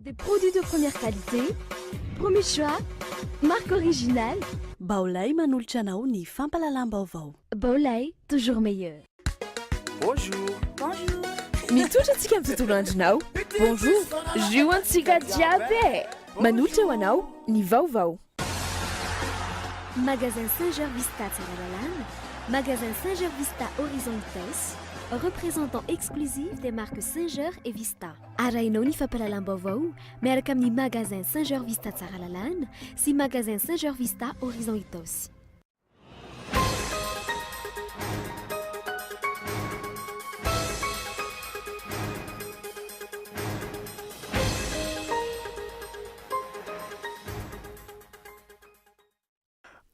Des produits de première qualité, premier choix, marque originale. Baolay manolotra anao ny fampalalam-baovao. Baolay, toujours meilleur. Bonjour. Bonjour. Mitondra antsika amin'ny tontolo andronao. Bonjour. Jio antsika jiaby. Manolotra ho anao ny vaovao. Magasin Saint-Gervais-Vista Tsaralalana, magasin Saint-Gervais-Vista Horizon Vitesse, représentant exclusif des marques Saint-Ger et Vista. Arainao ny fampalalam-baovao miaraka amin'ny magasin Saint-Gervais-Vista Tsaralalana sy magasin Saint-Gervais-Vista Horizon Vitesse.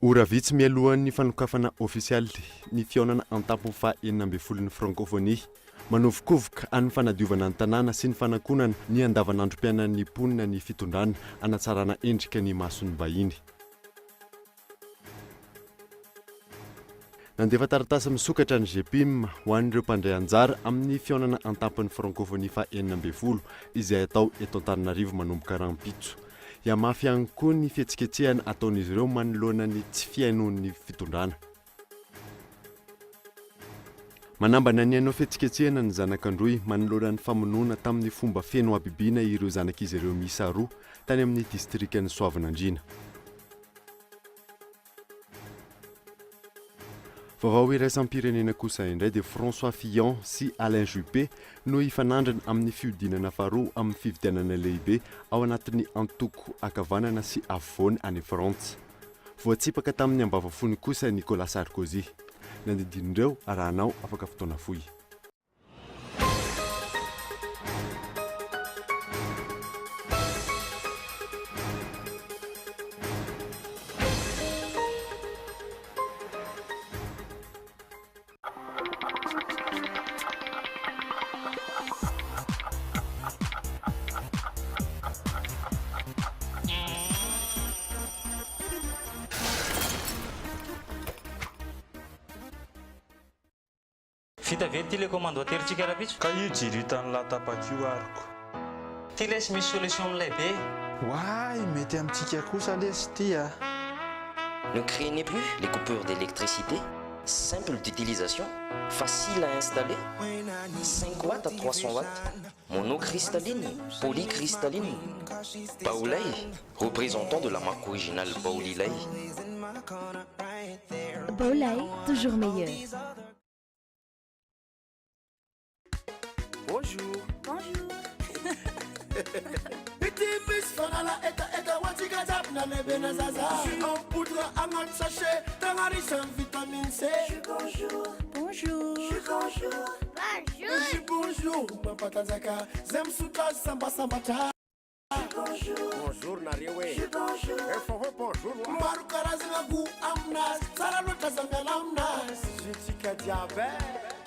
Ora vitsy mialohan'ny fanokafana ofisialy ny fionana an-tampony fa-12 francophonie manovokovoka any fanadiovana ny tanàna sy ny fanankonana ny andavanandrom-piainan'ny mponina ny fitondrana anatsarana endrika ny mason'ny vahiny. Nandefa taratasy misokatra ny GPIM ho an'ireo mpandray anjara amin'ny fionana an-tampony francophonie fa-12 izay atao eto Antananarivo manomboka rampitso. Mafy ihany koa ny fihetsiketsehana ataon'izy ireo manoloana ny tsy fiainon'ny fitondrana. Manambana ny hainao fihetsiketsehana ny zanak'androy manoloana ny famonoana tamin'ny fomba feno abibiana ireo zanak'izy ireo miisa 2 tany amin'ny distrikan'ny Soavinandriana. Vaovao iraisam-pirenena kosa indray dia François Fillon sy Alain Juppé no hifanandrana amin'ny fiodinana faharoa amin'ny fividianana lehibe ao anatin'ny antoko akavanana sy afovoany any Frantsa. Voatsipaka tamin'ny ambavafony kosa Nicolas Sarkozy. Nandidinireo arahanao afaka fotoana fohy. Vita ve télécommande hoatelintsika rahavitso? Ka io jiro hitan'ny latapaka io ariko. Ty lesy misy solution amin'ilay be. Ouai, mety amintsika kosa lesy ty a. Ne craignez plus les coupures d'électricité. Simple d'utilisation, facile à installer. 5 watts à 300 watts. Monocristalline, polycristalline. Baolay, représentant de la marque originale Baolilay. Baolay, toujours meilleur. Bonjour. Bonjour. Bonjour. Bonjour. Bonjour Narewe. Bonjour. Bonjour.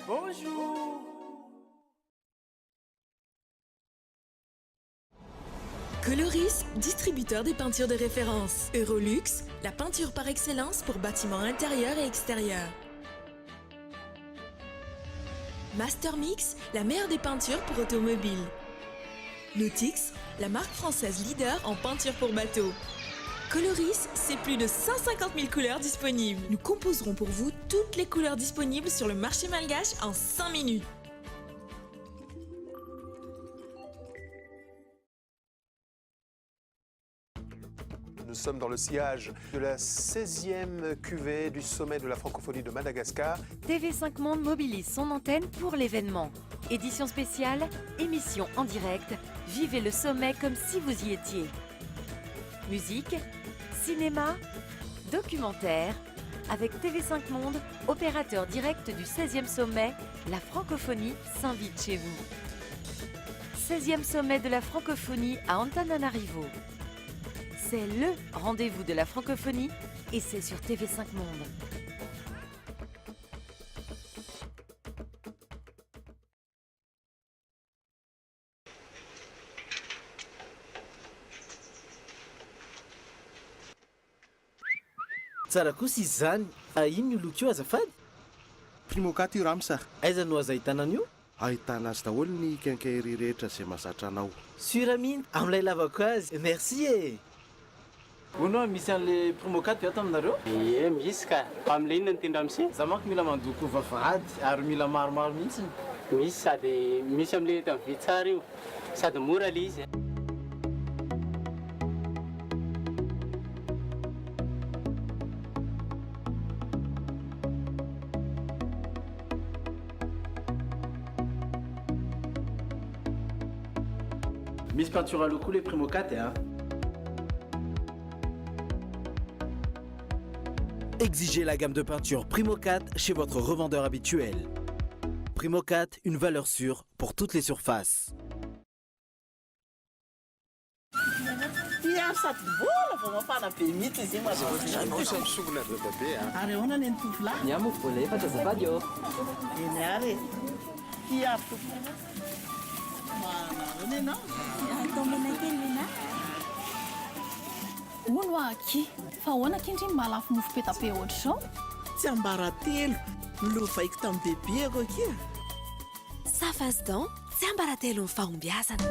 Bonjour. Coloris, distributeur des peintures de référence. Eurolux, la peinture par excellence pour bâtiments intérieurs et extérieurs. Mastermix, la meilleure des peintures pour automobiles. Nautix, la marque française leader en peinture pour bateaux. Coloris, c'est plus de 150 000 couleurs disponibles. Nous composerons pour vous toutes les couleurs disponibles sur le marché malgache en 5 minutes. Nous sommes dans le sillage de la 16e cuvée du sommet de la francophonie de Madagascar. TV5 Monde mobilise son antenne pour l'événement. Édition spéciale, émission en direct, vivez le sommet comme si vous y étiez. Musique, cinéma, documentaire, avec TV5 Monde, opérateur direct du 16e sommet, la francophonie s'invite chez vous. 16e sommet de la francophonie à Antananarivo. C'est le rendez-vous de la francophonie et c'est sur TV5 Monde. Tsara kosa izy zany. Ino ny loko io azafady? Primokat io ramsar. Aiza no aza hitanana io? ahitana azy daholo ny quincaillerie rehetra izay mahazatra anao. Sûr mihitsy amin'ilay lavako azy. Merci e. Hono misy an'le promocat ato aminareo? Misy ka. Amin'ilay inona ny tendra misy? Za manko mila mandoko vavahady ary mila maromaro mihitsy. Misy sady misy amin'ilay eto amin'ny vitsara io. Sady mora le izy. Miss peinture à locaux les Primo 4 hein. Exigez la gamme de peinture Primo 4 chez votre revendeur habituel. Primo 4, une valeur sûre pour toutes les surfaces. Hono aky fa ahoana kindry malafo mofo petape ohatr'izao tsy ambara telo nilovaiko tamin'ny bebeko akia Safazdon tsy ambara telo ny fahombiazana.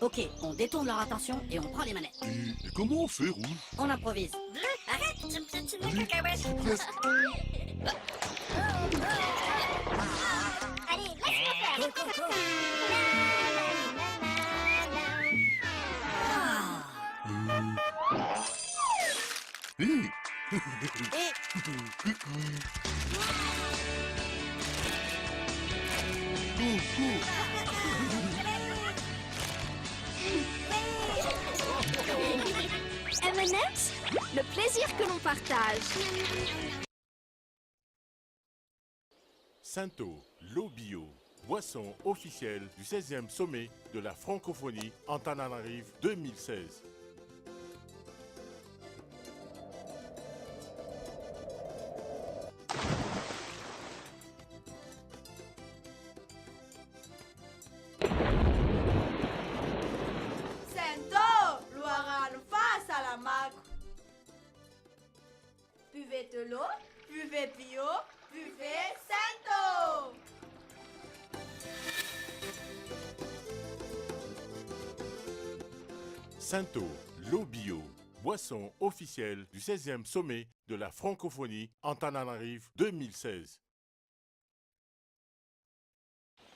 Ok, on détourne leur attention et on prend les manettes. Et comment on fait, Rouge? On improvise. Arrête, je me piétine les cacahuètes. Allez, laisse-moi faire. M&M's, le plaisir que l'on partage. Sainto, l'eau bio, boisson officielle du 16e sommet de la francophonie Antananarive 2016. Buvez de l'eau, buvez bio, buvez Sainto. Sainto, l'eau bio, boisson officielle du 16e sommet de la francophonie Antananarive 2016.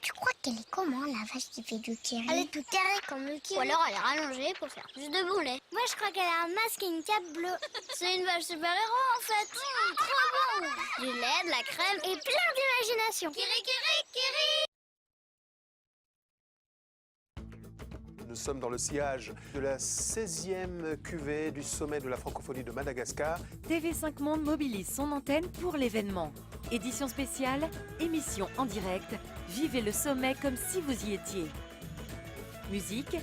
Tu crois qu'elle est comment, la vache qui fait du kiri? Elle est toute carrée comme le kiri. Ou alors elle est rallongée pour faire plus de boulets. Moi, je crois qu'elle a un masque et une cape bleue. C'est une vache super-héros, en fait. Trop bon. Du lait, de la crème et plein d'imagination. Kiri, kiri, kiri. Nous sommes dans le sillage de la 16e cuvée du sommet de la francophonie de Madagascar. TV5 Monde mobilise son antenne pour l'événement. Édition spéciale, émission en direct, vivez le sommet comme si vous y étiez. Musique,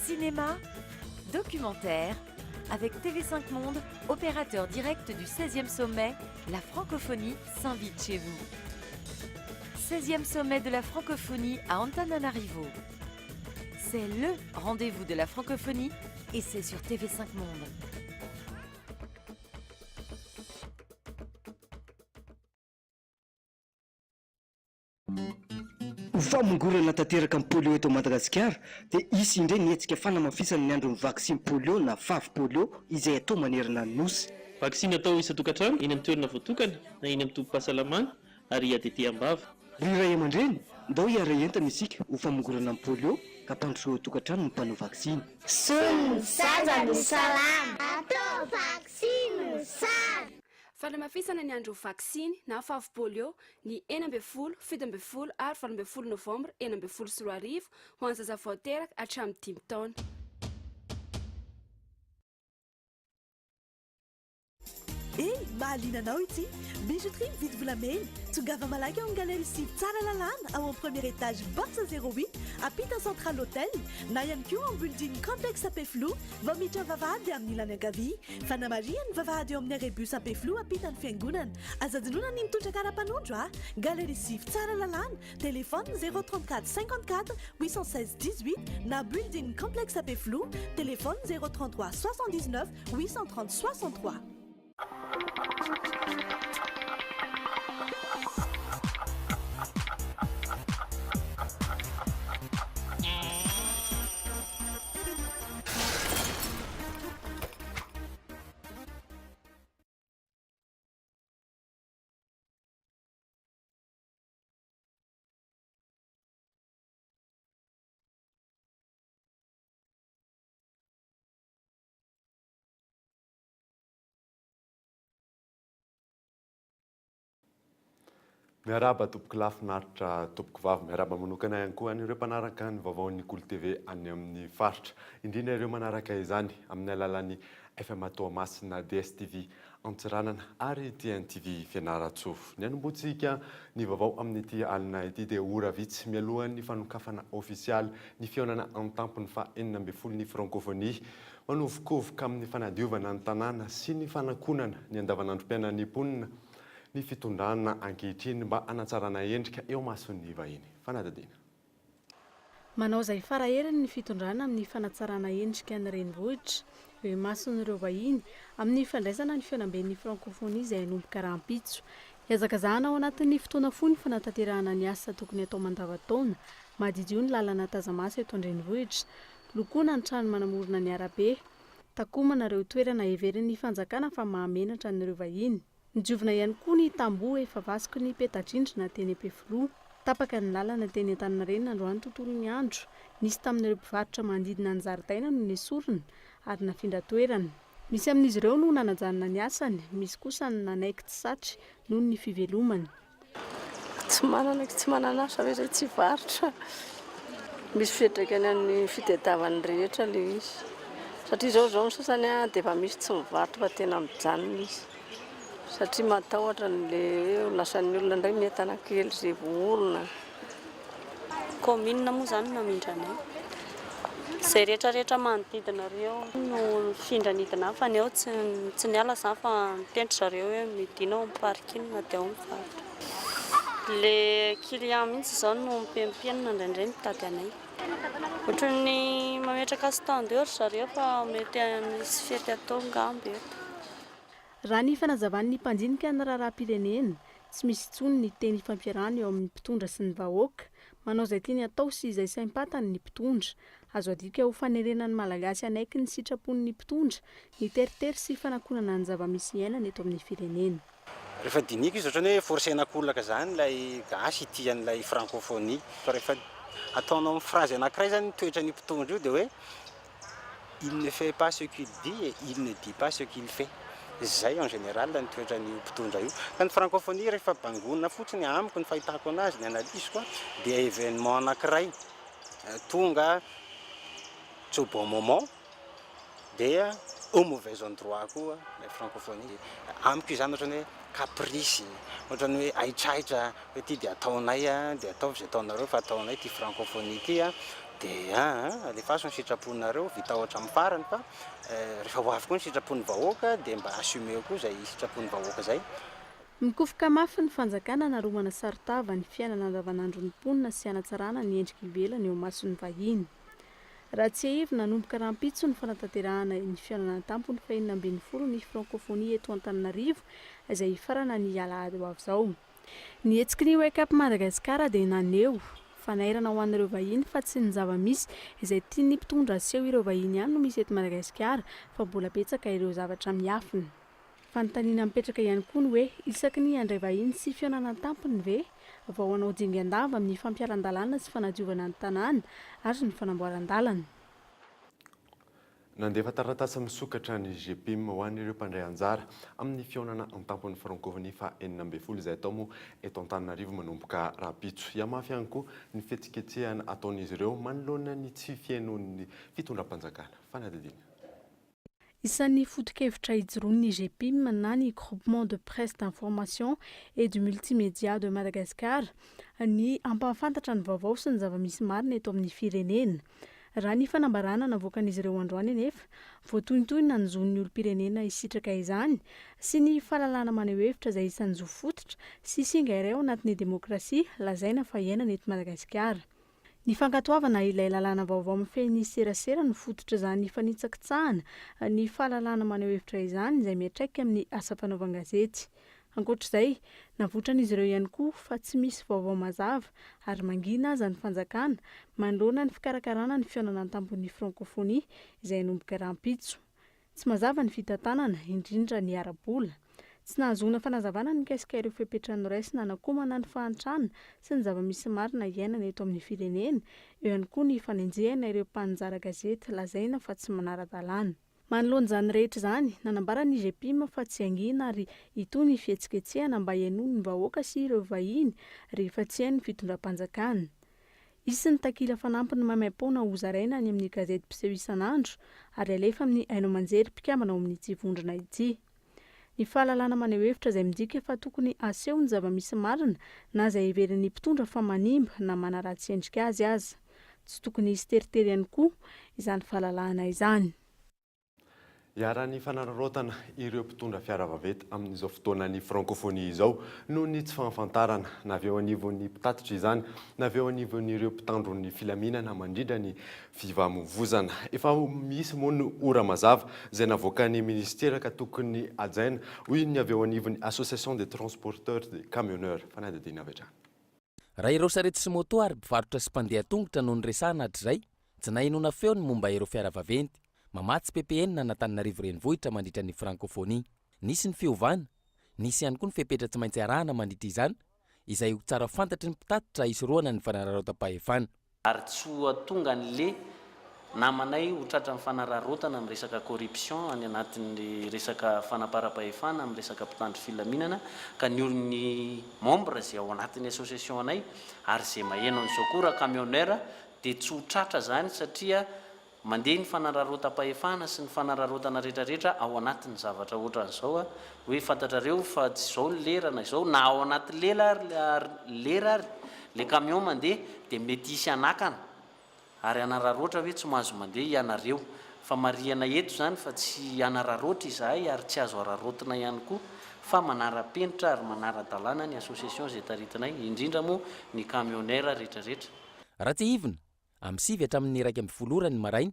cinéma, documentaire, avec TV5 Monde, opérateur direct du 16e sommet, la francophonie s'invite chez vous. 16e sommet de la francophonie à Antananarivo. C'est le rendez-vous de la francophonie et c'est sur TV5 Monde. Famongorana tanteraka amin'ny polio eto Madagasikara dia isy indray nietsika fanamafisana ny andron'ny vaksiny polio na vavy polio izay atao manerana ny nosy. Vaksiny atao isa-tokantrano eny amin'ny toerana voatokana na eny amin'ny tombom-pahasalamana ary hiateteham-bava. Ry ray aman-dreny ndao hiara entana isika ho famongorana amin'ny polio ka mpandroso tokantrano no mpanao vaksiny. Son zaza no salama. Atao vaksiny sara. Fanamafisana ny andro vaksiny na favo polio ny 11, 17 ary 12 novambra 11 sy 12 ho an'ny zaza vao teraka hatramin'ny 5 taona. Mahalinanao ity bijouterie vidy volamena tongava malaky ao galerie Sive tsara lalàna ao amin'ny premier étage Barça 08 apita central hôtel na ihany koa ao building complexe Apeflou vao miditra vavahady amin'ny ilany ankavia fanamariany vavahady eo amin'ny arébus Apeflou apita ny fiangonana azadinona ny mitondra kara-panondro galerie Sive tsara lalàna téléphone 034 54 816 18 na building complexe Apeflou téléphone 033 79 830 63. Miaraba tompoko lafinaritra tompoko vavy miaraba manokana ihany koa an'ireo mpanaraka ny vaovaon'ny Kolo TV any amin'ny faritra indrindra ireo manaraka izany amin'ny alalan'ny FM Toamasina DSTV Antsiranana ary TNTV Fianarantsoa. Ny anomboantsika ny vaovao amin'ity alina ity dia ora vitsy mialohan'ny fanokafana ofisialy ny fihaonana an-tampony fa 14 ny francophonie manovokovoka amin'ny fanadiovana ny tanàna sy ny fanakonana ny andavanandrom-piainan'ny mponina ny fitondrana ankehitriny mba anatsarana endrika eo mason'ny vahiny. Fanadadiana. Manao izay farahirany ny fitondrana amin'ny fanatsarana endrika ny renivohitra eo mason'ireo vahiny amin'ny fandraisana ny fianamben'ny francophonie izay hanomboka rahampitso. Hiazakazahana ao anatin'ny fotoana fohy ny fanatanterahana ny asa tokony atao mandavantaona mahadidio ny lalana tazamasa eto an-drenivohitra, lokoana ny trano manamorona ny arabe, takomana ireo toerana heverin'ny fanjakana fa mahamenatra n'ireo vahiny. Nidiovina ihany koa ny tamboho efa vasiko ny peta-drindrina teny Apeflou, tapaka ny lalana teny Antaninarenina androany tontolo ny andro, nisy tamin'ireo mpivarotra manodidina ny zaridaina no nesorina ary nafindra toerana. Misy amin'izy ireo no nanajanona ny asany, misy kosa ny nanaiky tsy satry noho ny fivelomany. Tsy manana asa hoe zay tsy varotra. Misy fiantraikany amin'ny fitadiavany rehetra le izy. Satria zao ny sasany dia efa misy tsy mivarotra fa tena mijanona izy. Satria matahotra le lasan'ny olona ndray mientana kely zay vorona. Commune moa zany namindra anay. Zay rehetrarehetra manodidina reo no findra nidina fa ny eo tsy niala zany fa mitendry zareo hoe midina ao amin'ny parking na dia ao mivarotra. Le client mihitsy zao no mipempienina indraindray mitady anay. Ohatran'ny mametraka stand heure zareo fa mety misy fety atao ngamby eto. Raha ny fanazavan'ny mpandinika ny raharaham-pirenena, tsy misy intsony ny teny fampiarahana eo amin'ny mpitondra sy ny vahoaka, manao izay tiany atao sy izay saim-patany ny mpitondra. Azo adika ho fanerenan'ny malagasy anaiky ny sitrapon'ny mpitondra, ny teritery sy fanakonana ny zava-misy iainana eto amin'ny firenena. Rehefa dinika izy ohatrany hoe forsenakolaka zany ilay gasy tian'ilay francophonie. Rehefa ataonao amin'ny phrase anankiray zany toetra ny mpitondra io dia hoe il ne fait pas ce qu'il dit et il ne dit pas ce qu'il fait. Zay en général ny toetra ny mpitondra io. Ka ny francophonie rehefa bangonina fotsiny amiko ny fahitako anazy ny analysiko dia événement anankiray tonga au bon moment dia au mauvais endroit koa la francophonie. Amiko izany ohatrany hoe caprice, ohatrany hoe aitraitra hoe ty dia ataonay dia ataovy izay ataonareo fa ataonay ty francophonie ty dia alefaso ny sitraponareo vita ohatra amin'ny farany fa rehefa ho avy koa ny sitrapon'ny vahoaka dia mba assumé koa izay sitrapon'ny vahoaka zay. Mikofoka mafy ny fanjakana naromana saritava ny fiainana andavanandro ny mponina sy anatsarana ny endrika ivelany eo mason'ny vahiny. Raha tsy ahivy nanomboka rahampitso ny fanatanterahana ny fiainana tampony fa 14 ny francophonie eto Antananarivo izay farana ny alahady ho avy zao. Ny hetsiky ny Wake Up Madagasikara dia naneo fanairana ho an'ireo vahiny fa tsy ny zava-misy izay tiany mpitondra aseho ireo vahiny ihany no misy eto Madagasikara fa mbola betsaka ireo zavatra miafina. Fanontaniana mipetraka ihany koa ny hoe isaky ny andray vahiny sy fionana tampony ve vao hanao dingan-dava amin'ny fampiaran-dalàna sy fanadiovana ny tanàna ary ny fanamboaran-dalana. Nandefa taratasy misokatra ny GPM ho an'ireo mpandray anjara amin'ny fionana an-tampon'ny francophonie fa 12 izay atao moa eto Antananarivo manomboka rapitso. Iamafy ihany koa ny fihetsiketsehana ataon'izy ireo manoloana ny tsy fihainoan'ny fitondram-panjakana. Fanadidina. Isan'ny foto-kevitra ijoroan'ny GPM na ny Groupement de Presse d'Information et du Multimédia de Madagascar ny ampahafantatra ny vaovao sy ny zava-misy marina eto amin'ny firenena. Raha ny fanambarana navoakan'izy ireo androany anefa, voatointoina ny zon'ny olom-pirenena hisitraka izany sy ny fahalalana maneho hevitra izay isan'ny zo fototra sy singa iray ao anatin'ny demokrasia lazaina fa iainana eto Madagasikara. Ny fankatoavana ilay lalàna vaovao mifehy serasera no fototra izany fanitsakitsahana ny fahalalana maneho hevitra izany izay miatraika amin'ny asa fanaovan-gazety. Ankoatr'izay, navotran'izy ireo ihany koa fa tsy misy vaovao mazava ary mangina aza ny fanjakana manoloana ny fikarakarana ny fionana an-tampon'ny francophonie izay hanomboka rampitso. Tsy mazava ny fitantanana indrindra ny ara-bola. Tsy nahazoana fanazavana ny mikasika ireo fepetrano raisina nakomana ny fahantrana sy ny zava-misy marina iainana eto amin'ny firenena, eo ihany koa ny fanenjehana ireo mpanjara gazety lazaina fa tsy manara-dalàna. Manoloana izany rehetra izany, nanambara ny GPM fa tsy angina ary itony fihetsiketsehana mba hiainoany ny vahoaka sy ireo vahiny rehefa tsy hainy fitondram-panjakana. Izy sy ny takila fanampiny maimaim-poana ho zaraina any amin'ny gazety mpiseho isan'andro ary alefa amin'ny haino aman-jery mpikambana ao amin'ny ity vondrona ity. Ny fahalalana maneho hevitra izay midika fa tokony aseho ny zava-misy marina na izay heverin'ny mpitondra fa manimba na manaratsy endrika azy aza. Tsy tokony hisy teritery ihany koa izany fahalalana izany. Iara-ny fanararaotana ireo mpitondra fiara vaventy amin'izao fotoanan'ny francophonie izao noho ny tsy fahafantarana na avy eo anivon'ny mpitatitra izany na avy eo anivon'ireo mpitandron'ny filaminana mandrindra ny fifamoivoizana. Efa misy moa ny ora mazava izay navoakan'ny ministera ka tokony ajaina hoy ny avy eo anivon'ny association des transporteurs des camionneurs. Fanadidina avy hatrany. Raha ireo sarety sy moto ary mpivarotra sy mpandeha tongotra noho ny resahana hatrizay tsy nahinona feo ny momba ireo fiara vaventy. Mamatsy PPN na Antananarivo renivohitra mandritra ny francophonie. Nisy ny fiovana, nisy ihany koa ny fepetra tsy maintsy arahana mandritra izany, izay ho tsara fantatry ny mpitatitra isoroana ny fanararaotam-pahefana. Ary tsy ho tonga an'le namanay ho tratra ny fanararaotana amin'ny resaka corruption any anatin'ny resaka fanapara-pahefana amin'ny resaka mpitandro filaminana ka ny olony membre izay ao anatin'ny association anay ary izay maheno an'izao koa raha camionneur dia tsy ho tratra zany satria mandeha ny fanararaotam-pahefana sy ny fanararaotana rehetrarehetra ao anatin'ny zavatra ohatran'izao hoe fantatrareo fa tsy izao ny lera na izao na ao anaty lera ary le camion mandeha dia mety hisy anakana ary anararoatra hoe tsy mahazo mandeha ianareo fa mariana eto zany fa tsy anararoatra izahay ary tsy azo ararotina ihany koa fa manara-penitra ary manara-dalàna ny association zay taritinay indrindra moa ny camionnaire rehetrarehetra. Raha tsy hivina amin'ny 7 hatramin'ny 1 ny maraina,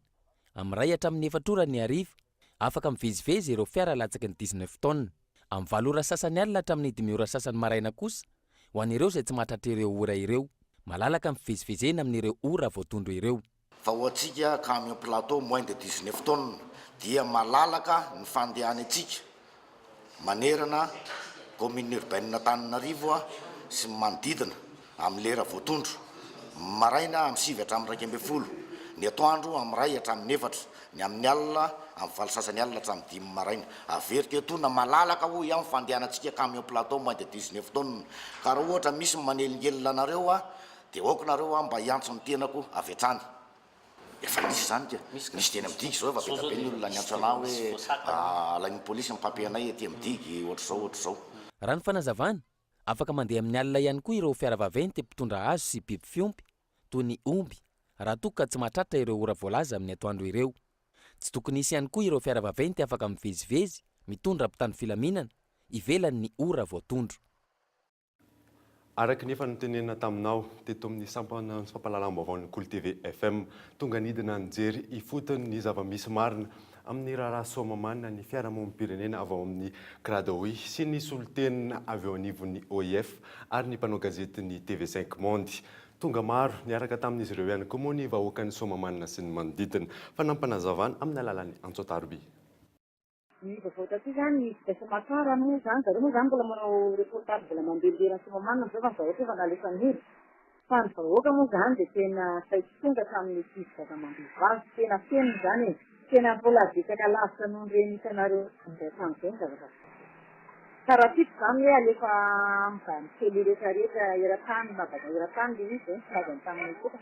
amin'ny 2 hatramin'ny 4 ny hariva, afaka mivezivezy ireo fiara latsaky ny 19 taona. Amin'ny 7 ora sasany alina hatramin'ny 5 ora sasany maraina kosa, ho an'ireo izay tsy mahatratra ireo ora ireo, malalaka mivezivezena amin'ireo ora voatondro ireo. Fa ho antsika camion plateau moins de 19 tonnes dia malalaka ny fandehany antsika manerana commune urbaine Antananarivo sy manodidina amin'ny lera voatondro. Maraina amin'ny 7 hatramin'ny 12, ny atoandro amin'ny 2 hatramin'ny 4, ny amin'ny alina amin'ny 7 sasany alina hatramin'ny 5 maraina. Averika etona malalaka ho amin'ny fandehanantsika camion plateau moins de 19 tonnes. Ka raha ohatra misy manelingelina anareo dia aokanareo mba hiantso ny tenako avy hatrany. Efa misy zany dia misy teny amin'ny digy zao efa vita be ny olona ny antso anao hoe alain'ny polisy amin'ny papier anay ety amin'ny digy ohatr'izao. Raha ny fanazavana, afaka mandeha amin'ny alina ihany koa ireo fiara vaventy mpitondra hazo sy biby fiompy toy ny omby raha toa ka tsy mahatratra ireo ora voalaza amin'ny atoandro ireo. Tsy tokony hisy ihany koa ireo fiara vaventy afaka mivezivezy mitondra mpitandro filaminana ivelan'ny ora voatondro. Araka nefa notenena taminao teto amin'ny sampana fampahalalam-baovaon'ny Kolo TV FM tonga nidina nijery ifotony ny zava-misy marina amin'ny raharaha somamanina ny fiarahamonim-pirenena avy ao amin'ny Kradoui sy ny solotenina avy ao anivon'ny OIF ary ny mpanao gazety ny TV5 Monde. Tonga maro niaraka tamin'izy ireo ihany koa moa ny vahoakan'ny somamanina sy ny manodidina fa nampanazavana amin'ny alalan'ny Antsotaroby. Ny vaovao taty zany misy Besamakara moa zany zareo moa zany mbola manao reportage mbola mandehandeha sy mamanina zao fa ny vahoaka efa nalefa hely fa ny vahoaka moa zany dia tena saitsonga tamin'ny fisaka mandovavy tena feno zany e tena mbola betsaka lavitra noho ireny itanareo amin'izay tamin'izay ny zavatra karaha tiako zany hoe alefa mivany kely rehetrarehetra eran-tany mabaka eran-tany le izy zay filazany tamin'ny koa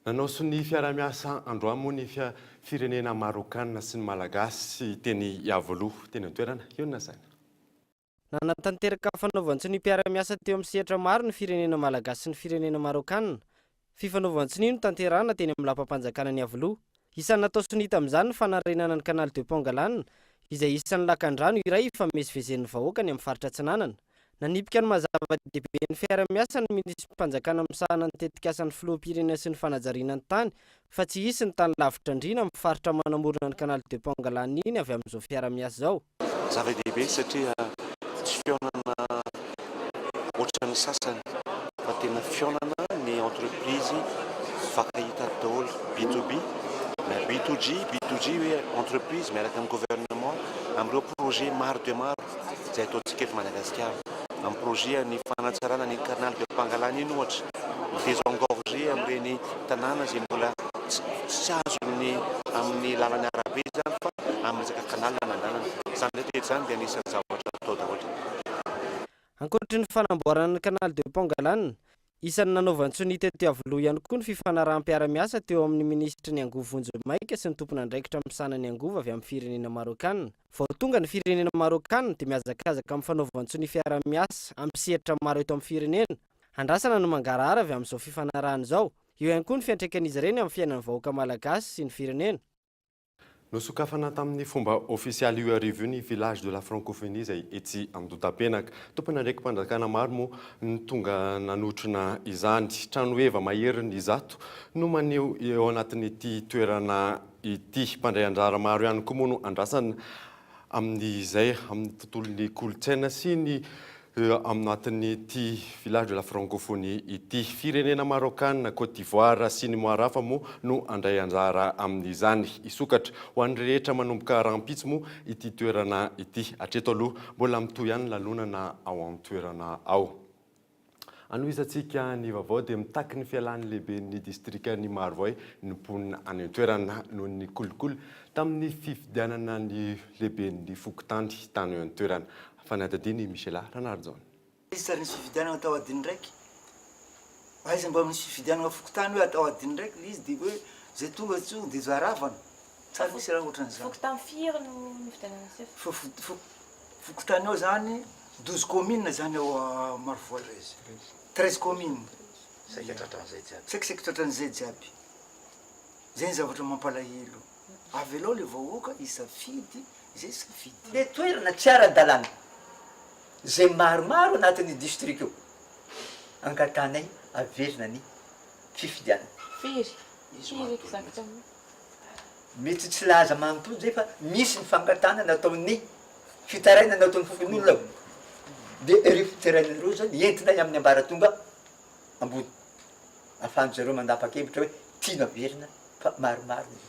nanao sy ny fiara-miasa androany moa ny firenena marokanina sy ny malagasy teny iavoloha teny an-toerana io na saina nanatanteraka fanaovantsy ny mpiara-miasa teo amin'ny sehatra maro ny firenena malagasy sy ny firenena marokanina fifanaovantsy ny tanterana teny amin'ny lapam-panjakana ny avoloha isan'ny natao sonita amin'izany ny fanarenana ny canal de Pangalane izay isan'ny lakan-drano iray famezivezen'ny vahoaka ny amin'ny faritra Atsinanana nanipika ny mazava-dehibe ny fiara-miasa ny minisym-panjakana misahana ny tetikasan'ny filoham-pirenena sy ny fanajariana ny tany fa tsy hisy ny tany lavitra indrina amin'ny faritra manamorona ny canal de Pangalane iny avy amin'izao fiara-miasa zao. Zava-dehibe satria tsy fionana ohatran'ny sasany fa tena fionana ny entreprise fakahita daholo B2B na B2G hoe entreprise miaraka amin'ny gouvernement amin'ireo projet maro de maro izay ataontsika eto Madagasikara amin'ny projet ny fanatsarana ny canal de Pangalane iny ohatra désengorger amin'ireny tanàna izay mbola tsy azony amin'ny lalany arabe zany fa amin'ny resaka canal nanandanana izany rehetra izany dia anisan'ny zavatra atao daholo. Ankoatry ny fanamboarana ny canal de Pangalane isan'ny nanaovantsony tety avoloha ihany koa ny fifanarahanm-piara-miasa teo amin'ny ministry ny angovo Vonjomaika sy ny tompon'andraikitra misana ny angovo avy amin'ny firenena marokanina. Vao tonga ny firenena marokanina dia miazakazaka amin'ny fanaovantsony fiara-miasa amin'ny sehatra maro eto amin'ny firenena. Andrasana no mangarahara avy amin'izao fifanarahana izao. Eo ihany koa ny fiantraikan'izy ireny amin'ny fiainan'ny vahoaka malagasy sy ny firenena. Nosokafana tamin'ny fomba ofisialy io arivo ny village de la francophonie izay etsy Andotapenaka. Tompona ndraiky mpanjakana maro moa ny tonga nanotrona izany. Trano eva maheriny izato no maneho eo anatin'ity toerana ity. Mpandray anjara maro ihany koa moa no andrasana amin'izay amin'ny tontolon'ny kolotsaina sy ny amin'anatin'ity village de la francophonie ity. Firenena marokanina Côte d'Ivoire sy ny maro hafa moa no andray anjara amin'izany. Isokatra ho an'ny rehetra manomboka rampitso moa ity toerana ity. Hatreto aloha mbola mitohy ihany lalonana ao amin'ny toerana ao. Anohisantsika ny vaovao dia mitaky ny fialan'ny lehibe ny distrikan'ny Marovoay nimponina any an-toerana noho ny kolikoly tamin'ny fifidianana ny lehibe ny fokotany tany an-toerana. Fanadadiny Michela Ranardzon. Izy nisy fifidianana atao adiny ndraiky. Aiza mba misy fifidianana fokotany hoe atao adiny ndraiky izy dia hoe zay tonga tsony dia zaravana. Tsara misy raha ohatran'izany. Fokotany firy no fifidianana sef. Fokotany ao zany 12 communes zany ao Marovoay izy. 13 communes. Saikisaiky tratran'izay jiaby. Zay ny zavatra mampalahelo. Avy aloha le vahoaka isafidy, izay safidy. Le toerana tsy ara-dalàna. Zay maromaro anatin'ny district io. Ankatanay averina ny fifidianana. Firy exactement. Mety tsy laza manontolo zay fa misy ny fangatana nataon'ny fitaraina nataon'ny fofon'olona. Dia ireo fitarainan'ireo zany entina amin'ny ambaratonga ambony. Ahafahan'zareo mandapa-kevitra hoe tiana averina fa maromaro.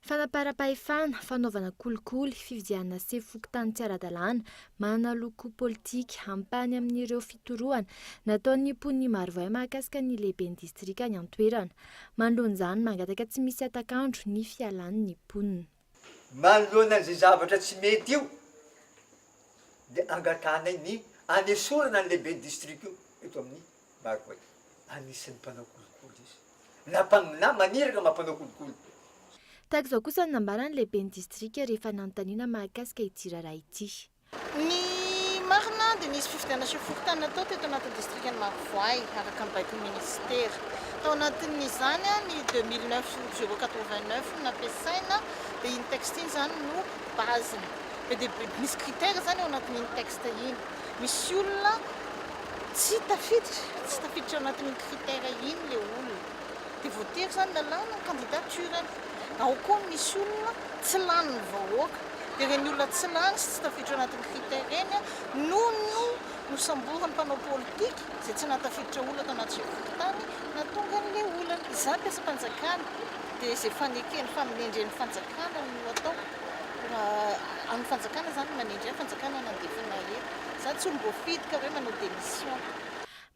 Fanapara-pahefana, fanaovana kolikoly, fifidianana sy fokotany tsy ara-dalàna, manana loko politika, ampany amin'ireo fitorohana, nataon'ny mpon'ny Marovoay mahakasika ny lehiben'ny distrika ny an-toerana. Manoloana izany mangataka tsy misy atakandro ny fialan'ny mponina. Manoloana izay zavatra tsy mety io, dia angatanay ny anesorana ny lehiben'ny distrika io eto amin'ny Marovoay. Anisan'ny mpanao kolikoly izy. Na maniraka mampanao kolikoly. Tahaka izao kosa ny nambarany lehiben'ny distrika rehefa nanontaniana mahakasika ity raharaha ity. Ny marina dia nisy fifidianana sy fokotany natao teto anatin'ny distrikan'ny Marovoay araka ny baikon'ny ministera. Tao anatin'izany ny 2009-089 nampiasaina dia iny texte iny zany no baziny. Dia misy critère zany ao anatin'iny texte iny. Misy olona tsy tafiditra ao anatin'iny critère iny le olona. Dia voatery zany lalàna ny candidaturany. Ao koa misy olona tsy lany ny vahoaka. Dia ireny olona tsy lany sy tsy tafiditra anatin'ny critère eny no nosamborany mpanao politika izay tsy natafiditra olona tao anaty fokotany na tonga n'ilay olana. Izany mpiasa-panjakana dia izay fanekeny faminendren'ny fanjakana no atao. amin'ny fanjakana zany manindry fanjakana nandevana eto za tsy mbo fitika hoe manao démission.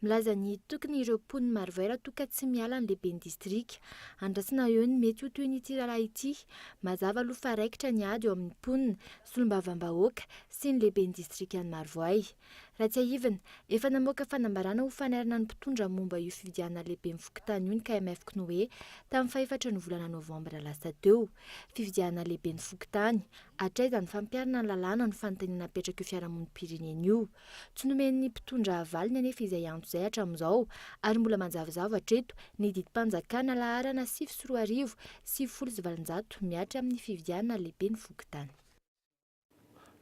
Milaza ny tokony ireo mponina maro vaira toka tsy miala ny lehiben'ny distrika. Andrasina eo ny mety ho toy n'ity raharaha ity. Mazava aloha fa raikitra ny ady eo amin'ny mponina, solombavam-bahoaka sy ny lehiben'ny distrika ny Marovoay. Raha tsy ahivana, efa namoaka fanambarana ho fanarina ny mpitondra momba io fividiana lehibe mivoky tany io ny KMF Knoe tamin'ny faefatra ny volana Novambra lasa teo. Fividiana lehibe ny foky tany, hatraiza ny fampiarana ny lalàna ny fanontaniana napetraka io fiarahamonimpirenena io. Tsy nomen'ny mpitondra avaliny anefa izay antso izay hatramin'izao, ary mbola manjavozavo hatreto ny didim-panjakana laharana 7 sy 7 miatra amin'ny fividiana lehibe ny foky tany.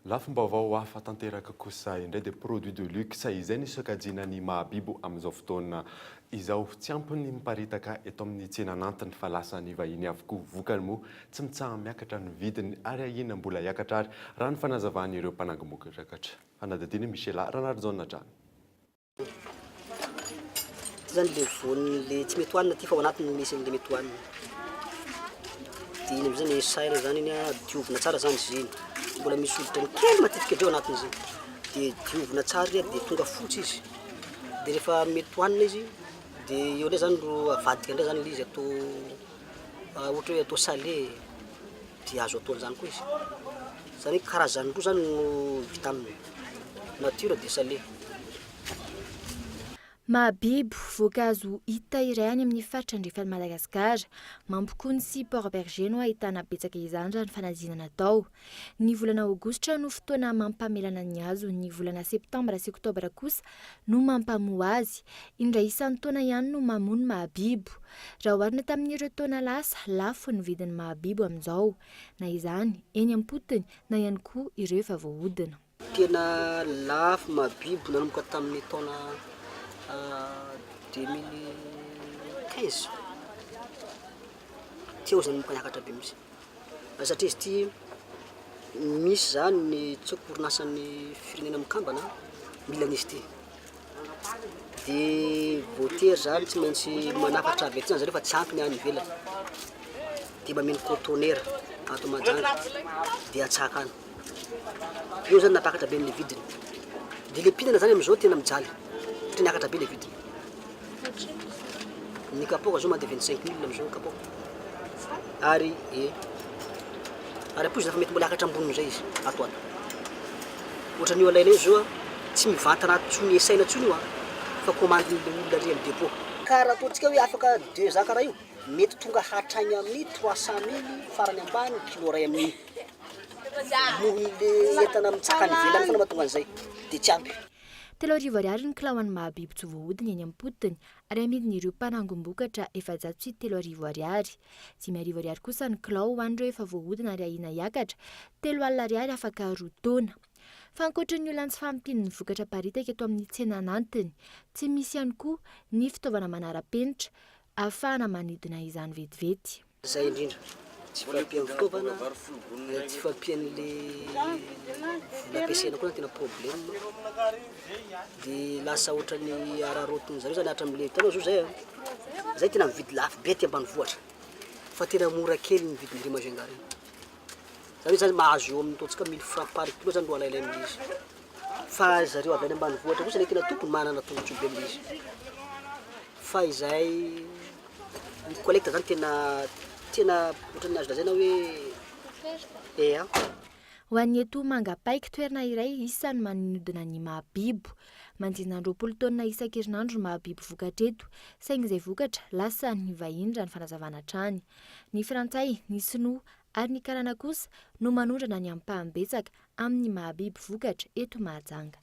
Lafim-baovao hafa tanteraka kosa indray dia produit de luxe izay nisokajina ny mahabibo amin'izao fotoana izao tsy ampy ny miparitaka eto amin'ny tsenanantiny fa lasa ny vahiny avokoa vokany moa tsy mitsaha miakatra ny vidiny ary ahina mbola hiakatra ary raha ny fanazavany ireo mpanangomokatrakatra. Fanadadiny Michela Ranardzona Drano. Zany le voany le tsy mety hoanina ty fa ao anatiny misy le mety hoanina. Dia iny am'izay ny saina zany iny diovina tsara zany izy iny. Mbola misy hoditra ny kely matetika dreo anatiny izy. Dia diovina tsara dia tonga fotsy izy. Dia rehefa mety hoanina izy dia eo ndray zany ro avadika ndray zany izy atao ohatra hoe atao salé dia azo atao an'izany koa izy. Zany hoe karazany roa zany no vita aminy nature dia salé. Mahabibo voankazo hita iray any amin'ny faritra andrefan'ny Madagasikara, Mampikony sy Port Berger no ahitana betsaka izany raha ny fanadinana natao. Ny volana Aogositra no fotoana mampamelana ny hazo, ny volana Septambra sy Oktobra kosa no mampamoa azy. Indray isan'ny taona ihany no mamono mahabibo. Raha oharina tamin'ireo taona lasa, lafo ny vidin'ny mahabibo amin'izao. Na izany eny am-potony na ihany koa ireo efa voahodina. Tena lafo mahabibo nanomboka tamin'ny taona 2015 teo zany mipaniakatra be misy satria izy ty misy zany ny tsoko orinasan'ny firenena mikambana mila n'izy ty dia voatery zany tsy maintsy manafatra avy ety zany zareo fa tsy ampy ny any ivelany dia mameno cotonera ato Mahajanga dia atsaka any eo zany napakatra be ny vidiny dia le mpinana zany amin'izao tena mijaly tena niakatra be le vidiny. Ny kapoka zao mandeha 25 000 amin'izao kapoka. Ary apozy fa mety mbola akatra amboniny zay izy ato. Ohatran'io alaina io zao tsy mivantana tsony esaina tsony io fa commande le olona ry amin'ny dépôt. Karaha ataontsika hoe afaka 200 karaha io mety tonga hatrany amin'ny 300 000 farany ambany kilo ray amin'ny mohony le entana mitsaka ny velany fa mahatonga an'izay dia tsy ampy. 3 ariary ny kilao an'ny mahabibo tsy voahodiny eny am-potony ary amidin'ireo mpanangom-bokatra 700 sy 3 ariary. 5 ariary kosa ny kilao ho an'ireo efa voahodina ary ahina hiakatra, 3 ariary afaka 2 taona. Fa ankoatran'ny olona tsy fampin'ny vokatra paritaka eto amin'ny tsenanantiny, tsy misy ihany koa ny fitaovana manara-penitra ahafahana manidina izany vetivety. Zay indrindra tsy fampian'ny fitaovana, tsy fampian'le nampiasaina koa tena problème. Dia lasa ohatran'ny ararotiny zareo zany hatramin'le hitanao zao zay tena mividy lafo be ty ambanivohitra fa tena mora kely ny vidin'ny Rimagengara iny. Zany zany mahazo eo amin'ny ataontsika 1000 francs par kilo zany ro alailay amin'izy. Fa zareo avy any ambanivohitra kosa le tena tompony manana tongotra be amin'izy. Fa izay ny collecte zany tena ohatran'ny azo lazaina hoe Ho an'ny eto Mangapaika toerana iray isan'ny manodina ny mahabibo. Manodidina 20 taona isan-kerinandro ny mahabibo vokatra eto, saingy izay vokatra lasa ny vahiny raha ny fanazavana hatrany. Ny frantsay, ny sinoa ary ny karana kosa no manondrana ny ampaham-betsaka amin'ny mahabibo vokatra eto Mahajanga.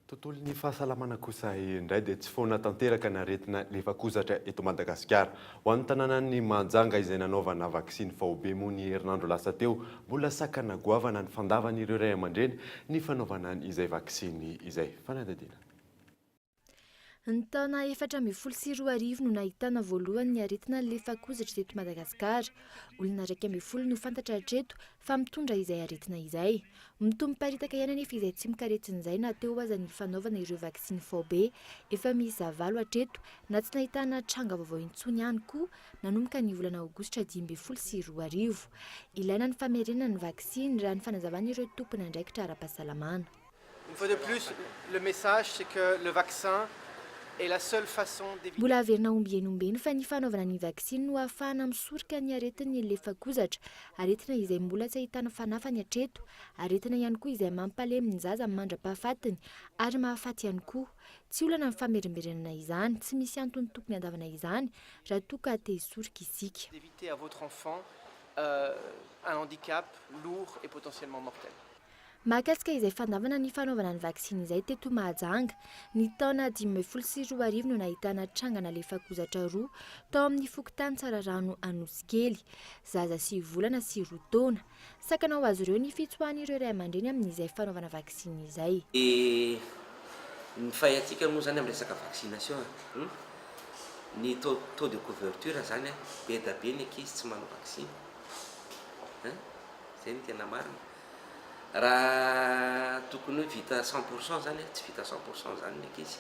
Tontolon'ny fahasalamana kosa indray dia tsy foana tanteraka ny aretina lefakozatra eto Madagasikara. Ho an'ny tanànan'ny Mahajanga izay nanaovana vaksiny vahobe moa ny herinandro lasa teo, mbola sakana goavana ny fandavan'ireo ray aman-dreny ny fanaovana izay vaksiny izay. Fanadadina. Ny taona 2014 no nahitana voalohany ny aretina ny lefakozatra teto Madagasikara. Olona 12 no fantatra hatreto fa mitondra izay aretina izay. Mitombo-paritaka ihany anefa izay tsy mikaretin'izay na teo aza ny fanaovana ireo vaksiny fobe. Efa miisa 9 hatreto na tsy nahitana tranga vaovao intsony ihany koa nanomboka ny volana aogositra 2012. Ilaina ny famerenana ny vaksiny raha ny fanazavana ireo tompony andraikitra ara-pahasalamana. Une fois de plus, le message c'est que le vaccin est la seule façon d'éviter. Mbola averina ombenombeno fa ny fanaovana ny vaksiny no ahafahana misorika ny aretin'ny lefakozatra, aretina izay mbola tsy ahitana fanafany hatreto, aretina ihany koa izay mampalemy ny zaza mandra-pahafatiny ary mahafaty ihany koa. Tsy olana ny famerimberenana izany, tsy misy antony tokony andavana izany raha toa ka te hisorika isika. D'éviter à votre enfant un handicap lourd et potentiellement mortel. Mahakasika izay fandavana ny fanaovana ny vaksiny izay teto Mahajanga, ny taona 2012 no nahitana trangana lefakozatra 2 tao amin'ny fokontany Tsararano Anosikely, zaza 7 volana sy 2 taona. Sakana ho azy ireo ny fitsoan'ireo ray aman-dreny amin'izay fanaovana vaksiny izay. Ny fahatsika moa zany amin'ny resaka vaccination, ny taux de couverture zany be da be ny ankizy tsy manao vaksiny. Zay ny tena marina. Raha tokony hoe vita 100% zany tsy vita 100% zany ny ankizy.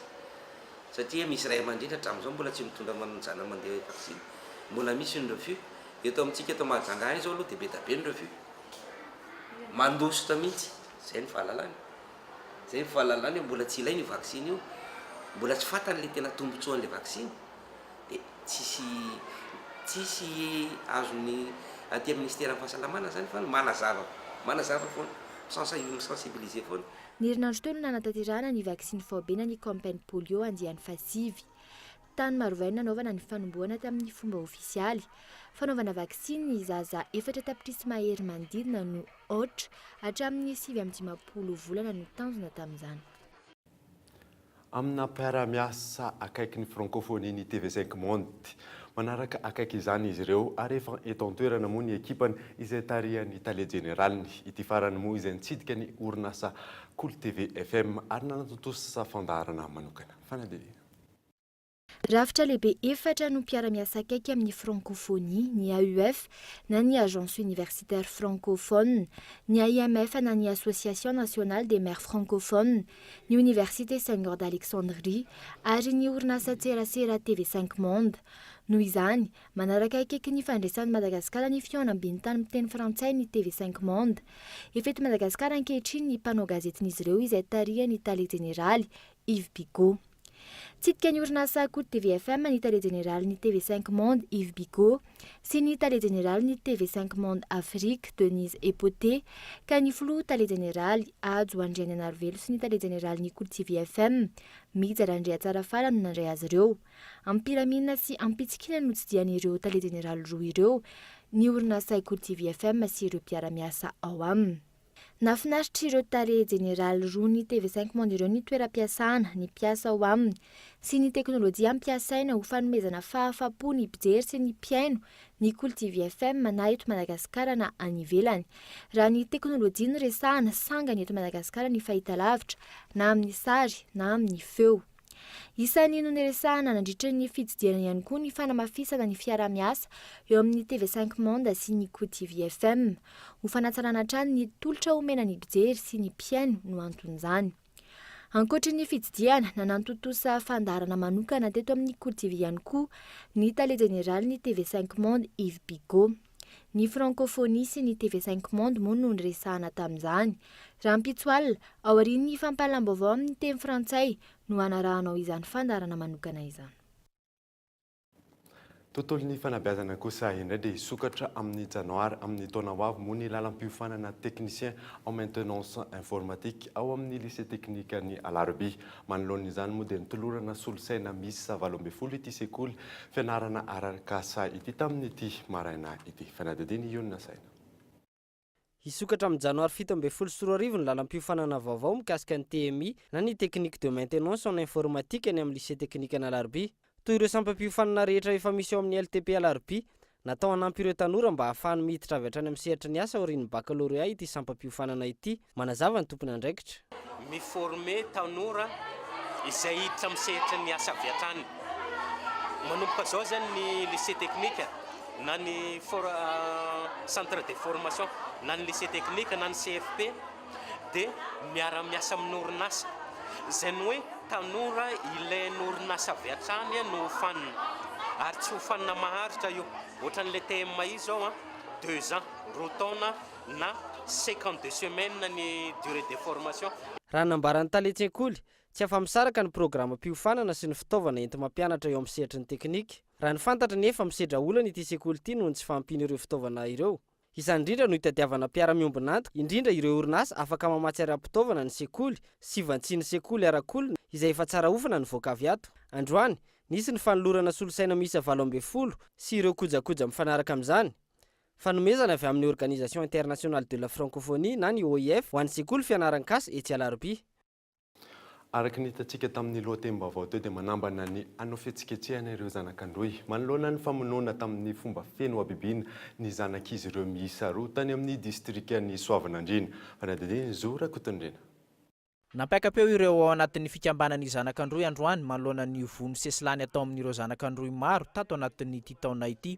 Satria misy ray aman-dreny hatramin'izao mbola tsy mitondra manjana mandeha vaksiny. Mbola misy ny refus. Eto amintsika eto Mahajanga any zao aloha dia be da be ny refus. Mandositra mihitsy, zay ny fahalalany. Zay ny fahalalany mbola tsy ilainy io vaksiny io. Mbola tsy fantany le tena tombotsoan'le vaksiny. Dia tsisy azony aty ministère fahasalamana zany fa manazava foana, sensibiliser foana. Ny herinandro teo no nanatanterahana ny vaksiny fobe na ny campagne polio andiany fasivy. Tany Marovaina nanaovana ny fanombohana tamin'ny fomba ofisialy. Fanaovana vaksiny ny zaza 4 tapitrisa mahery manodidina no ohatra hatramin'ny 7 volana no tanjona tamin'izany. Amina mpiara-miasa akaiky ny francophonie ny TV5 Monde. Manaraka akaiky izany izy ireo ary efa eto an-toerana moa ny ekipany izay tarihan'ny Tale Généraliny. Ity farany moa izay nitsidika ny orinasa Cool TV FM ary nanatotosa fandaharana manokana. Fanadidina. Rafitra lehibe 4 no mpiara-miasa akaiky amin'ny francophonie, ny AUF na ny Agence Universitaire Francophone, ny AIMF na ny Association Nationale des Maires Francophones, ny Université Seigneur d'Alexandrie ary ny orinasa tserasera TV5 Monde. Noho izany, manaraka akaiky ny fandraisan'i Madagasikara ny fihaonam-beny tany miteny frantsay ny TV5 Monde. Efa eto Madagasikara ankehitriny ny mpanao gazetin'izy ireo izay tarihan'ny Tale Générale Yves Bigot. Tsika ny orinasa Cool TV FM ny Tale Générale ny TV5 Monde Yves Bigot sy ny Tale Générale ny TV5 Monde Afrique Denise Epoté ka ny filoha Tale Générale Ajo Andriany Anarivelo sy ny Tale Générale ny Cool TV FM Mijara Andrea Tsarafala no nandray azy ireo. Ampiramina sy ampitsikina no tsidian'ireo Tale Générale roa ireo ny orinasa Cool TV FM sy ireo mpiara-miasa ao aminy. Nafinaritra ireo Tale Générale roa ny TV5 Monde ireo ny toeram-piasana, ny piasa ao aminy sy ny teknôlôjia ampiasaina ho fanomezana fahafa-po ny mpijery sy ny mpiaino ny Cool TV FM na eto Madagasikara na any ivelany. Raha ny teknôlôjia no resahana sangany eto Madagasikara ny fahitalavitra na amin'ny sary na amin'ny feo. Isan'ny no niresahana nandritra ny fitsidiana ihany koa ny fanamafisana ny fiara-miasa eo amin'ny TV5 Monde sy ny Cool TV FM. Ho fanatsarana hatrany ny tolotra omena ny mpijery sy ny mpiaino no anton'izany. Ankoatra ny fitsidiana nanantotosa fandaharana manokana teto amin'ny Cool TV ihany koa ny Tale Générale ny TV5 Monde Yves Bigot. Ny francophonie sy ny TV5 Monde moa no niresahana tamin'izany. Raha mpitsoalina ao aorian'ny fampahalam-baovao amin'ny teny frantsay no anarahanao izany fandaharana manokana izany. Tontolo ny fanabeazana kosa indray dia sokatra amin'ny janoary amin'ny taona ho avy moa ny lalam-piofanana technicien en maintenance informatique ao amin'ny lycée technique ny Alarby. Manoloana izany moa dia nitolorana solosaina misy 17 ity sekoly fianarana arakasa ity tamin'ity maraina ity. Fanadidiny Iona Saina. Isokatra amin'ny janoary 17 ny lalam-piofanana vaovao mikasika ny TMI na ny technique de maintenance en informatique any amin'ny lycée technique ny Alarby. Toy ireo sampam-piofanana rehetra efa misy ao amin'ny LTP Alarby, natao hanampy ireo tanora mba ahafahany miditra avy hatrany amin'ny sehatra ny asa aorian'ny baccalauréat ity sampam-piofanana ity. Manazava ny tompony andraikitra. Miforme tanora izay hiditra misehitra ny asa viatrany. Manomboka zao zany ny lycée technique na ny centre de formation na ny lycée technique na ny CFP dia miara-miasa amin'ny orinasa. Izay ny hoe tanora ilain'ny orinasa viatrany no hofanina, ary tsy hofanina maharitra io. Ohatran'ilay TMA io zao 2 ans, roa taona na 52 semaines ny durée de formation. Raha nambaran'ny talentsy-tsekoly tsy afa-misaraka ny programam-piofanana sy ny fitaovana enti-mampianatra eo amin'ny sehatry ny teknika. Raha ny fantatra nefa misedra olana ity sekoly ity noho ny tsy fampiana ireo fitaovana ireo. Izany indrindra no hitadiavana mpiara-miombonantoka, indrindra ireo orinasa afaka mamatsy ara-pitaovana ny sekoly sy vantsiny sekoly arakolona izay efa tsara ofana ny voakavy ato. Androany nisy ny fanolorana solosaina miisa 20 sy ireo kojakoja mifanaraka amin'izany. Fanomezana avy amin'ny Organisation Internationale de la Francophonie na ny OIF ho an'ny sekoly fianaran-kasy etsy Alarobia. Araka ny hitantsika tamin'ny lohatenim-baovao teo dia manambana ny anao fihetsiketsehana ireo zanak'androy. Manoloana ny famonoana tamin'ny fomba feno abibiana ny zanak'izy ireo miisa 2 tany amin'ny distrikan'ny Soavinandriana. Fanadidiny Zora Kotondrena. Nampaikapeo ireo ao anatin'ny fikambanan'ny zanak'androy androany manoloana ny vono sesilany atao amin'ireo zanak'androy maro tato anatin'ny ity taona ity.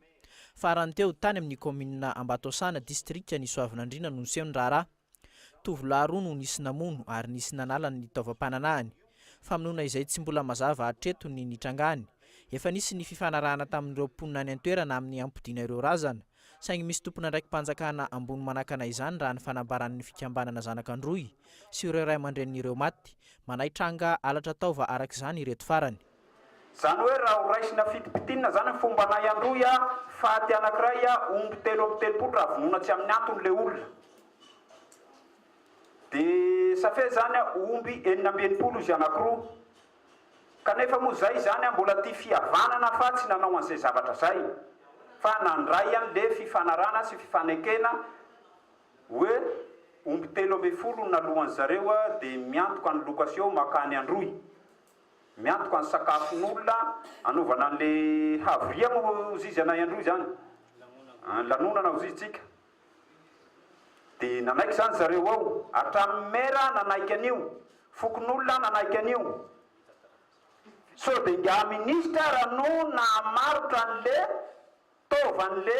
Farany teo tany amin'ny commune Ambatosana distriktan'ny Soavinandriana no niseho ny raharaha. Tovolahy roa no nisy namono ary nisy nanala ny taovam-pananahany. Famonoana izay tsy mbola mazava hatreto ny nitrangany. Efa nisy ny fifanarahana tamin'ireo mponina any an-toerana amin'ny ampodiana ireo razana. Saingy misy tompona ndraiky mpanjakana ambony manakana izany raha ny fanambaran'ny fikambanana zanak'androy sy ireo ray aman-dren'ireo maty. Manaitranga alatra taova araka izany ireto farany. Zany hoe raha ho raisina fitipitinina zany ny fomba nay androy faty anankiray omby 3 raha vonoina tsy amin'ny antony le olona. Dia safe zany omby 9 izy anankiroa. Kanefa moa zay zany mbola tia fihavanana fa tsy nanao an'izay zavatra zay. Fa nandray an'le fifanarana sy fifanekena hoe omby 13 nalohan'ny zareo dia miantoka ny location makany androy. Miantoka ny sakafon'olona anaovana an'le havria moa izy anay androy zany. Lanonana ho izitsika. Dia nanaiky zany zareo ao, hatramin'ny mera nanaiky an'io, fokon'olona nanaiky an'io. So dia nga ministra raha no namarotra an'le taovan'le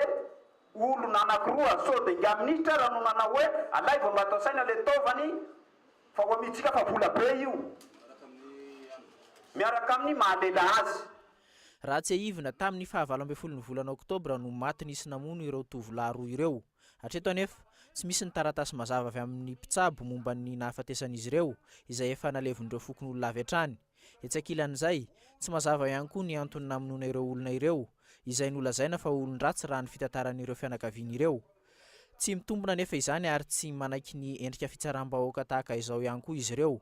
olona anankiroa. So dia nga ministra raha no nanao hoe alay vao mbatao saina le taovany fa ho amitsika fa vola be io. Miaraka amin'ny mahalela azy. Raha tsy ahivina tamin'ny 27 ny volana Oktobra no maty nisy namono ireo tovolahy roa ireo. Hatreto anefa tsy misy ny taratasy mazava avy amin'ny mpitsabo momba ny nahafatesan'izy ireo izay efa nalevon'ireo fokon'olona avy hatrany. Etsak'ilan'izay tsy mazava ihany koa ny antony namonoana ireo olona ireo izay nolazaina fa olon-dratsy raha ny fitataran'ireo fianakaviana ireo. Tsy mitombona nefa izany ary tsy manaiky ny endrika fitsaram-bahoaka tahaka izao ihany koa izy ireo.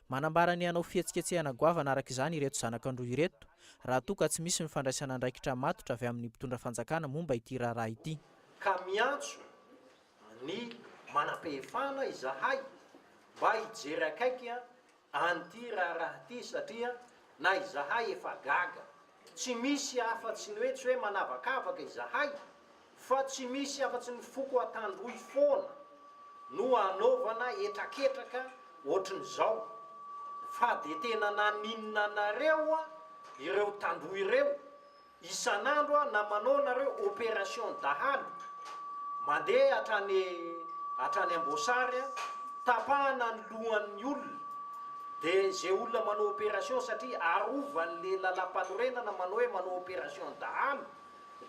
Manambara ny anao fihetsiketsehana goavana araka izany ireto zanak'androy ireto raha toa ka tsy misy ny fandraisana andraikitra matotra avy amin'ny mpitondra fanjakana momba ity raharaha ity. Ka miantso ny manam-pehefana izahay mba hijery akaiky an'ity raharaha ity satria na izahay efa gaga. Tsy misy afa-tsy ny hoe tsy hoe manavakavaka izahay fa tsy misy afa-tsy ny foko atandroy foana no anaovana etraketraka ohatrin'izao. Fa dia tena naninona nareo ireo tandroy ireo isan'andro na manao nareo opération dahalo mandeha hatrany ambosary tapahana ny lohan'ny olona. Dia zay olona manao opération satria arovan'le lalam-panorenana manao hoe manao opération dahalo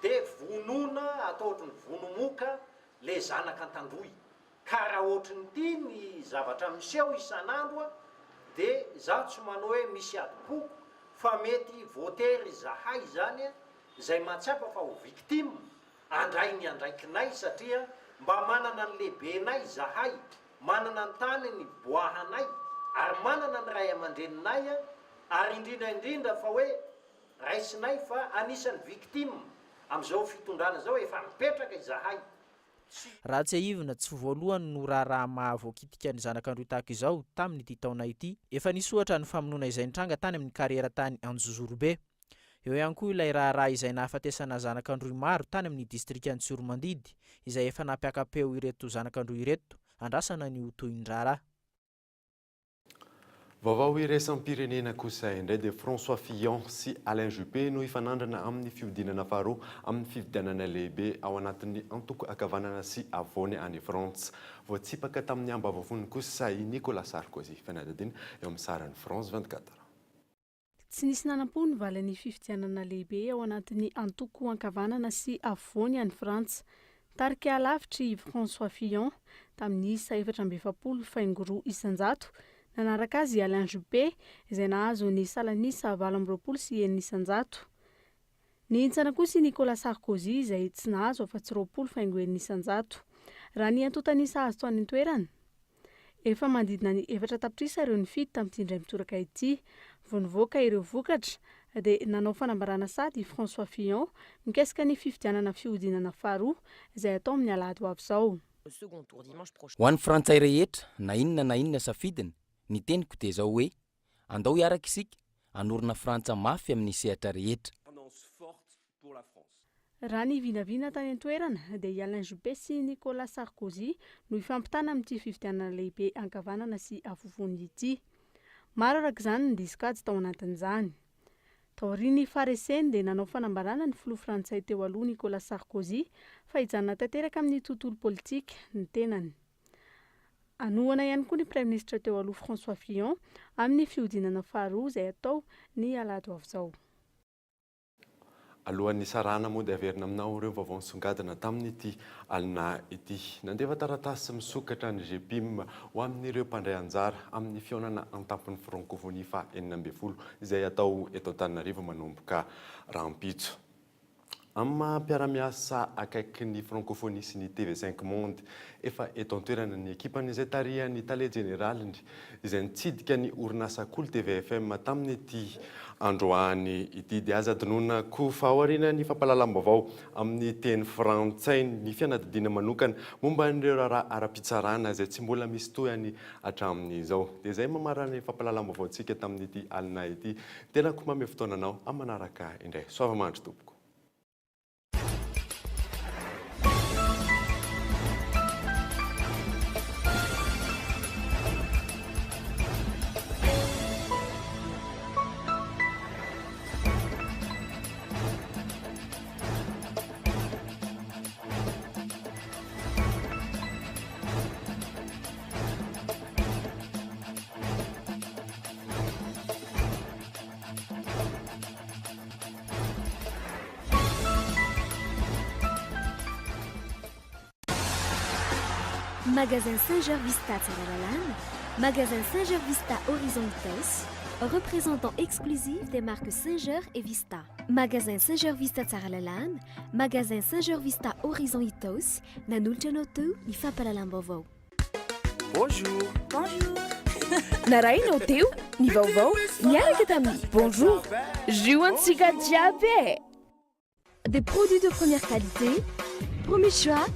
dia vonona atao ohatrany vonomoka le zanaka an-tandroy. Ka raha ohatrin'ity ny zavatra miseho isan'andro dia zaho tsy manao hoe misy adipoko fa mety voatery zahay zany izay mahatsapa fa ho victime andray ny andraikinay satria mba manana ny lehibenay zahay, manana ny tany ny boahanay ary manana ny ray aman-dreninay ary indrindra fa hoe raisinay fa anisan'ny victime amin'izao fitondrana zao efa mipetraka izahay. Raha tsy ahivina tsy voalohany no raharaha mahavoakitika ny zanak'androy tahaka izao tamin'ity taona ity. Efa nisy ohatra ny famonoana izay nitranga tany amin'ny karera tany Anjozorobe. Eo ihany koa ilay raharaha izay nahafatesana zanak'androy maro tany amin'ny distrikan'ny Tsoromandidi izay efa nampiakapeo ireto zanak'androy ireto andrasana ny ho toy ny raharaha. vaovao iraisam-pirenena kosa indray dia François Fillon sy Alain Juppé no ifanandrana amin'ny fiodinana faharoa amin'ny fividianana lehibe ao anatin'ny antoko akavanana sy avony any France. Voatsipaka tamin'ny ambavavony kosa i Nicolas Sarkozy fanadadina eo amin'ny sarany France 24. Tsy nisy nanam-pony valan'ny fifidianana lehibe ao anatin'ny antoko ankavanana sy avony any Frantsa. Tarika alavitry François Fillon tamin'ny isa 420 faingoroa isanjato, nanaraka azy Alain Juppé izay nahazo ny salanisa 20 sy 900. Nihintsana kosa Nicolas Sarkozy izay tsy nahazo afa-tsy 20 faingo 900. Raha ny antotanisa azo toan'ny toerana, efa mandidina ny 4 tapitrisa ireo nifidy tamin'ity indray mitoraka ity. Vonovoaka ireo vokatra dia nanao fanambarana sady François Fillon mikasika ny fifidianana fiodinana faharoa izay atao amin'ny alahady ho avy izao. Ho an'ny frantsay rehetra na inona safidiny, ny teniko dia izao hoe andao hiaraka isika anorina Frantsa mafy amin'ny sehatra rehetra. Raha ny vinavina tany an-toerana dia Alain Juppé sy Nicolas Sarkozy no ifampitana amin'ity fifidianana lehibe ankavanana sy avovony ity. Maro araka izany ny diskady tao anatin'izany. Taoriany fareseny dia nanao fanambarana ny filoha frantsay teo aloha Nicolas Sarkozy fa hijanona tanteraka amin'ny tontolo politika ny tenany. Anohana ihany koa ny Prime Ministre teo aloha François Fillon amin'ny fiodinana faharoa izay atao ny alahady ho avy izao. Alohan'ny sarana moa dia averina aminao ireo vaovao nisongadina tamin'ity alina ity. Nandefa taratasy misokatra ny GPIM ho amin'ireo mpandray anjara amin'ny fionana an-tampony francophonie fa 12 izay atao eto Antananarivo manomboka rahampitso. Amin'ny mpiara-miasa akaiky ny francophonie sy ny TV5 Monde efa eto an-toerana ny ekipan'izay tarihany tale generaliny izay nitsidika ny orinasa Cool TVFM tamin'ity androany ity dia aza adinoina koa fahaoriana ny fampahalalam-baovao amin'ny teny frantsay ny fianadidina manokana momba n'ireo raha ara-pitsarana izay tsy mbola misy tohany hatramin'izao. Dia izay mamarana ny fampahalalam-baovaontsika tamin'ity alina ity. Tena koa mamy fotoananao amin'ny manaraka indray. Soava mandry tompoko. Magasin Saint-Gervais-Vista Tsaralalana, Magasin Saint-Gervais-Vista Horizon Itos, représentant exclusif des marques Saint-Ger et Vista. Magasin Saint-Gervais-Vista Tsaralalana, Magasin Saint-Gervais-Vista Horizon Itos, nanolotra anao teo ny fampahalalam-baovao. Bonjour. Bonjour. Narainao teo ny vaovao niaraka tamin'ny bonjour. Joantsika jiaby. Des produits de première qualité, premier choix,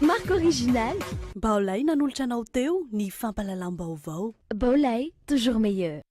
marque originale. Baolay nanolotra anao teo ny fampahalalam-baovao. Baolay, toujours meilleur.